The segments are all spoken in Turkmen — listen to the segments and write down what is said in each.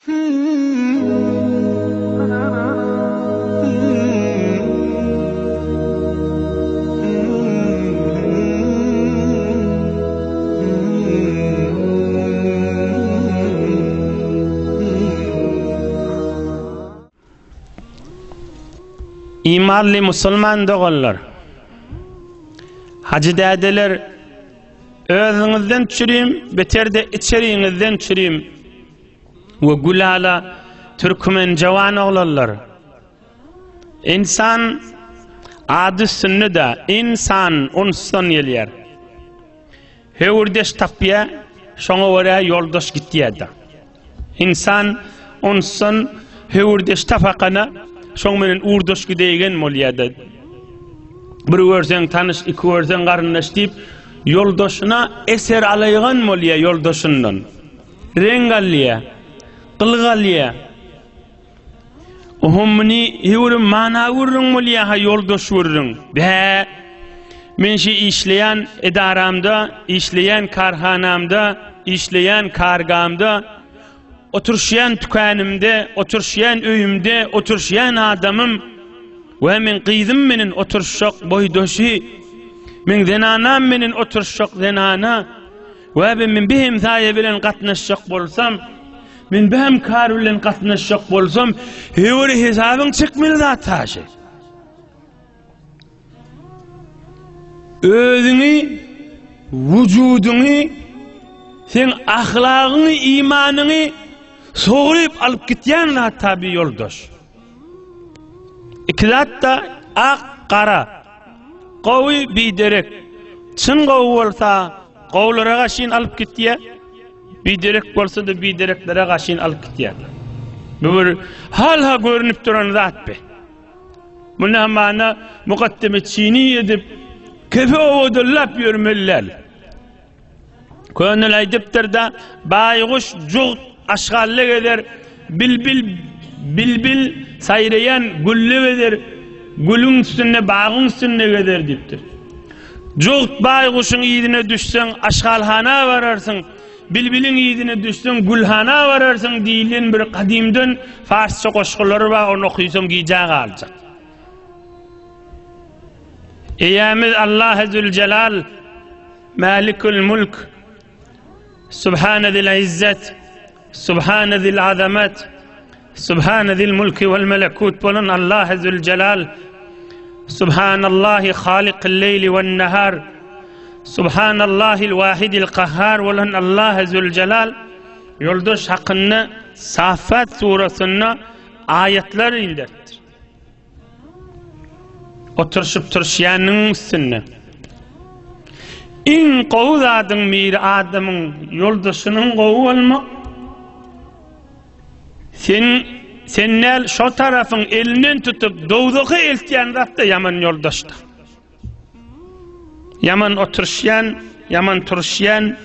İmanlı musulman doğanlar, hacı dädeler, özüňizden çürüyüm, beterde içeriğinizden çürüyüm ve gulala Türkmen jawan oglanlar. İnsan adı sünni da insan onsan ýelýär. Hewurdeş tapýa, şoňa görä ýoldaş gitýärdi. İnsan onsan hewurdeş tapakana şoň menen uğurdaş gidegen bolýardy. Bir görseň tanış, iki görseň garyndaş diýip ýoldaşyna eser alaýan bolýar ýoldaşyndan. Reň alýar, gyl alýar. Ohumni ýewri mana görüň bolýar ha ýoldaş görüň. Bä men şu işleýän edaramda, işleýän karhanamda, işleýän kargamda, oturşyan tükanımda, oturşyan öýümde, oturşyan adamım ve men qyzym menen oturşak boýdoşy, men zenanam menen oturşak zenana we men bihim saýa bilen gatnaşjak bolsam, men bäm kar bilen gatnaşjak bolsam, hewri hesabyň çykmyl zataşy. Özüňi, wüjudyňy, sen ahlagyňy, imanyňy soğuryp alıp gitýän tabi ýoldaş. İkilatda ak qara, gowy biderek. Çyn gowy bolsa, gowlara gaşyn alıp gitýär. Biderek bolsa da bidereklere gaşyn alıp gitýär. Bu bir halha görünüp duran zat be. Muna mana muqaddemet çini edip kefe owadyllap ýörmeler. Könül aýdypdyr da baýguş jugt aşgallyk eder, bilbil sayrayan güllük eder, gülüň üstüne bagyň üstüne eder diýipdir. Jugt baýguşyň ýydyna düşseň aşgalhana bararsyň, bilbiliň ýydyna düşseň gülhana bararsyň diýilen bir kadimden farsça goşgulary bar, onu okuýsam giýjä galjak. Eýämiz Allah Zülcelal, Malikul Mulk, Subhane zil izzet, Subhane zil azamet, Subhane zil mulki vel melekut bolan Allah Zülcelal, Subhanallahi halikil leyli vel nehar, Subhanallahil wahidil qahhar bolan Allah Zülcelal, ýoldaş hakyny Safat surasyna ayetler indirdir. Oturşup turşýanyň üstüne in gowy zadyň bir adamyň ýoldaşynyň gowy bolmak, sen şo tarafyň elinden tutup dowdaky eltýän zatda yaman ýoldaşdy. Yaman oturşýan, yaman turşýan.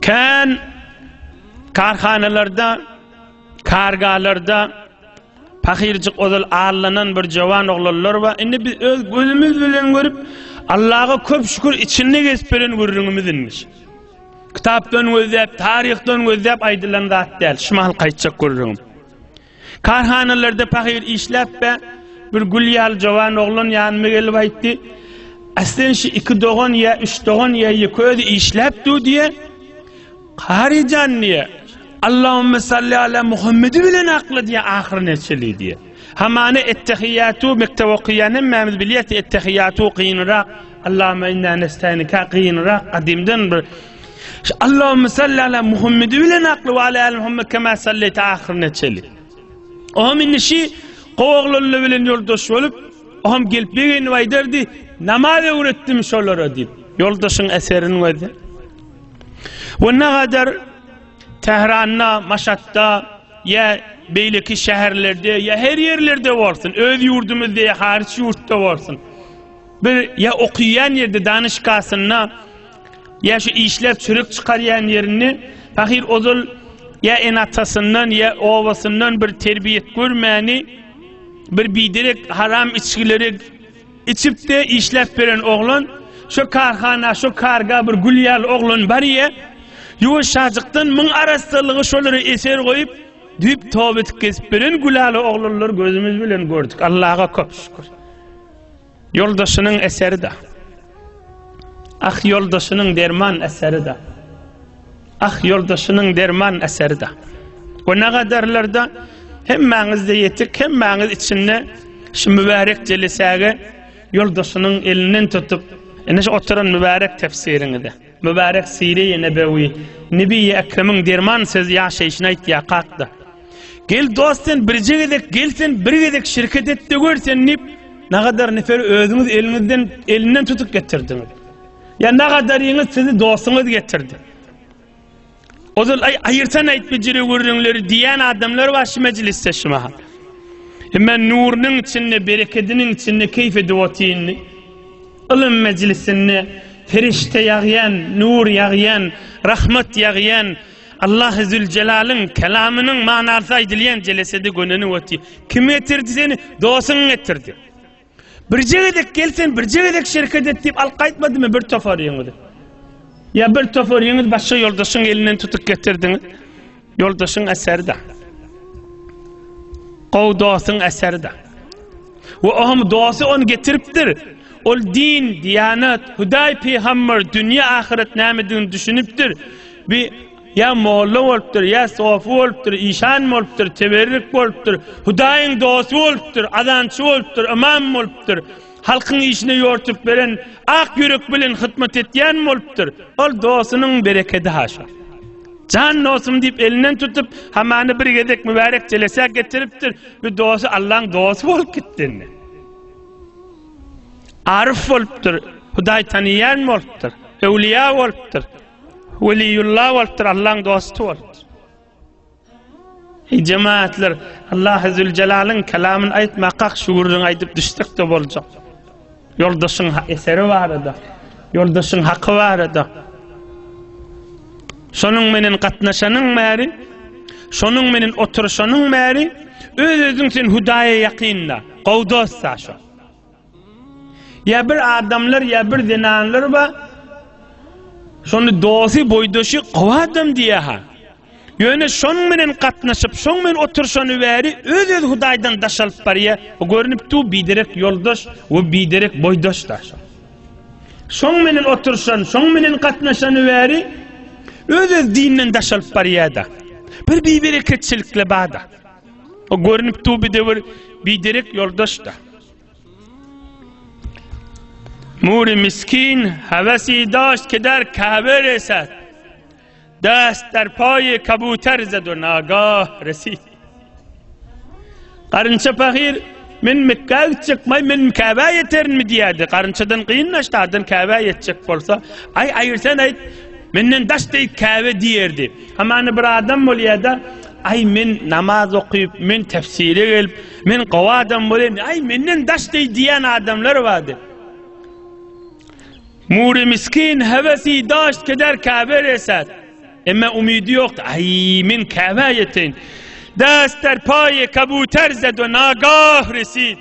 Kan karhanalarda, kargalarda pakirjik ozal ağlanan bir jawan oglanlar var. Indi biz öz gözümüz bilen görüp Allah'a köp şükür içinde geçperen görürüňümizmiş. Kitapdan gözläp, tarihdan gözläp aýdylan zat däl. Şumal gaýtjak görürüm. Karhanalarda pakir işläp bir gülýal jawan oglan ýanyma gelip aýtdy. Aslen şu 2 dogan ya 3 dogan ya ýeközi işläpdi diýe. Qarijan niye? Allahümme salli ala Muhammed'i bilen aklı diye ahir neçeli diye. Hamane ettehiyyatu mekteb okuyanın memiz biliyeti ettehiyyatu qiyinrak. Allahümme inna nestainika qiyinrak qadimden bir. Allahümme salli ala Muhammed'i bilen aklı ve ala Muhammed kema sallita ahir neçeli. Oham innişi qoğuqlullu bilen yoldaş olup oham gelip begeni vaydardi namaz öğrettim şolara deyip. Yoldaşın eserini verdi. Ve ne kadar Tehran'da, Maşat'ta, ya beyleki şehirlerde, ya her yerlerde varsın. Öz yurdumuzda, ya hariç yurtta varsın. Bir ya okuyan yerde danışkasına, ya şu işlep çürük çıkaryan yerini, fakir ozul ya enatasından, ya ovasından bir terbiyet görmeyeni, bir biderek haram içkileri içip de işlep veren oğlan, şu karhana, şu karga bir gülyal oğlan var ya, Yuwaşajykdan mıň arastalygy şolary eser goýup düýüp tawbat kesip beren gulaly oglanlar gözümüz bilen gördük. Allah'a köp şükür. Yoldaşynyň eseri de. Ah yoldaşynyň derman eseri de. Ah yoldaşynyň derman eseri de. O nagadarlarda hemmäňizde ýetik, hemmäňiz içinde şu mübarek jelisäge yoldaşynyň elinden tutup ene şu oturan mübarek tefsiriňizde. Mübarek Sire-i Nebevi, Nebi-i Ekrem'in derman söz ýaşaýyşyna aýtýa kakda. Gel dostun birje gedek, gelsen bir gedek şirket etdi görsen nip, nagadar nefer özüňiz elinden tutup getirdiňiz. Ya nagadar ýeňiz sizi dostuňyz getirdi. Ozal aýyrsan aýtma jire görüňleri diýen adamlar var şu mejliste şuma. Hemen nurunyň içinde, bereketiniň içinde keyf edip otýyny. Ilim mejlisinde ferişte ýagýan, nur ýagýan, rahmat ýagýan, Allah Zülcelal'ın kelamının manasy aýdylýan jelesede göneni otý. Kim getirdi seni? Dostuň getirdi. Birje gedek gelsen, birje gedek şirket et diýip alqaýtmadymy bir tofar ýeňidi. Ya bir tofar ýeňiz başga ýoldaşyň elinden tutup getirdiňiz. Ýoldaşyň eseride. Gow dostuň eseride. Ve ohm dosty onu getiripdir. Ol din, diyanat, Hudaý peýgamber dünýä ahiret nämedigini düşünipdir. Bir ya molla bolupdyr, ya sofu bolupdyr, işan bolupdyr, teberrik bolupdyr, Hudaýyň dosty bolupdyr, azançy bolupdyr, imam bolupdyr. Halkyň işine ýortup beren, ak ýürek bilen hyzmat etýän bolupdyr. Ol dostunyň bereketi haşa. Can dostum diýip elinden tutup, hamany bir gedek mübarek jelese getiripdir. Bu dosty Allahyň dosty bolup gitdi. Arif bolupdyr, Hudaý taniýan bolupdyr, ewliýa bolupdyr, weliyullah bolupdyr, Allahyň dosty bolupdyr. Ey cemaatler, Allah Zülcelal'ın kelamını aýtmakak şuurun aýdyp düşdik de boljak. Yoldaşyň eseri barada, yoldaşyň haqqy barada. Şonuň menen gatnaşanyň märi, şonuň menen oturuşanyň märi, özüň sen Hudaýa ýakynda, gowdassa şo. Ya bir adamlar, ya bir dinanlar ba, şonu dosi boydoşy gowadam diýe ha. Ýöne şoň menen gatnaşyp, şoň menen oturşany bäri öz Hudaýdan daşalyp barýa. O görünipdi biderek ýoldaş we biderek boydoş daş. Şoň menen oturşan, şoň menen gatnaşany bäri öz dinden daşalyp barýa da. Bir bereketçilikle bada. O görünipdi biderek ýoldaş da. Muri miskin havasi daşt ke der Kabe resad. Dast در پای کبوتر زد و ناگاه رسید. قرنچه فقیر من مکه çıkmay men Kabe yeterin mi diyadi. Qarınçadan qıyınlaştadın Kabe yetecek bolsa ay ayırsan ayt menden daştay Kabe diyerdi. Hamany bir adam bolýada ay men namaz okuyup men tefsire gelip men qawadam bolen ay menden daştay diýen adamlar vardy. Muri miskin hevesi daşt ke der Kabe resad. Emme umidi yoktu. Ay min Kabe'yetin. Dast der paye kabuter zed ve nagah resid.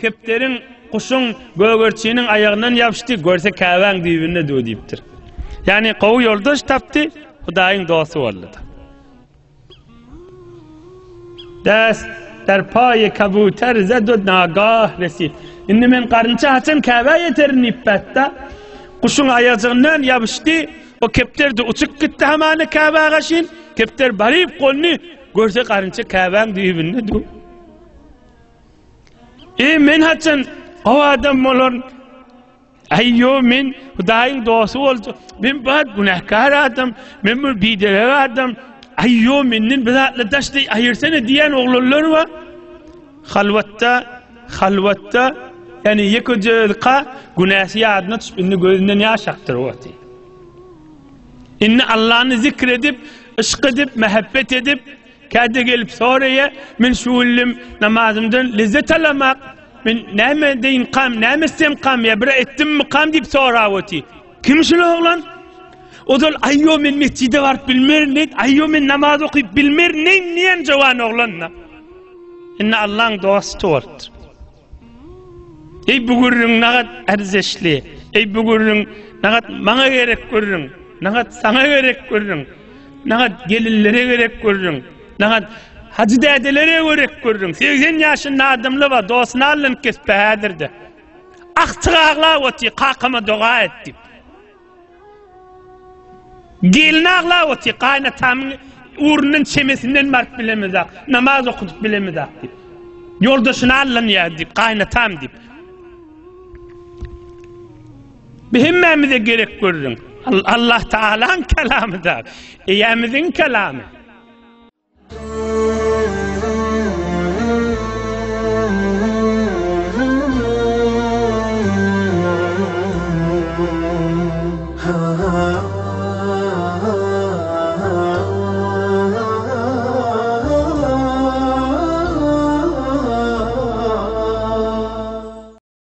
Kepterin, kuşun, göğürçinin ayağından yapıştı. Görse Kabe'nin dibinde de deyiptir. Yani kovu yoldaş taptı. Hudaýyň dosty boldy. Dast der paye kabuter zed ve nagah resid. Indi men qarınça haçan Kabe'yeterin ippetta. Kuşun ayağından yapıştı. O kepter de uçup gitti hamany Kabe'ye gaşyn. Kepter baryp golny görse qarınça Kabe'ň dibinde dur. Men haçan o adam bolan ayyo men Hudaýyň dosty boldy. Men bad günahkar adam, men bir bidere adam. Ayyo menden bizatla daşdy aýyrsana diýen oglanlar var. Halwatda yani ýekjilqa günäsi ýadyna düşüp indi gözünden ýaş aktyryp İnne Allah'ını zikredip, ışk edip, mehabbet edip, kâde gelip sonraya, min şuullim namazımdan lezzet alamak, min näme deyin kam, näme istem kam ya, bir ettim mi kam deyip sonra oti. Kim şunu oğlan? O da ayyo men mescide var bilmer neyt, ayyo men namaz okuyup bilmer neyt, niyen cavan oğlanla? İnne Allah'ın dostu oldu. Ey bu gurrun nagat erzeşli, ey bu gurrun nagat mana gerek gurrun. Nagat sana gerek görürün. Nagat gelillere gerek görürün. Nagat hacı dedelere gerek görürün. 80 yaşında adamlı var, dostuna alın kespehadirdi. Aktığağla oti kakama dua ettim. Gelin ağla oti kaynatamın uğrunun çemesinden mark bilemezak. Namaz okutup bilemezak deyip. Yoldaşına alın ya deyip, kaynatam deyip. Bihimmemize gerek görürün. Allah Teala'nın kelamı da. Eyyemizin kelamı.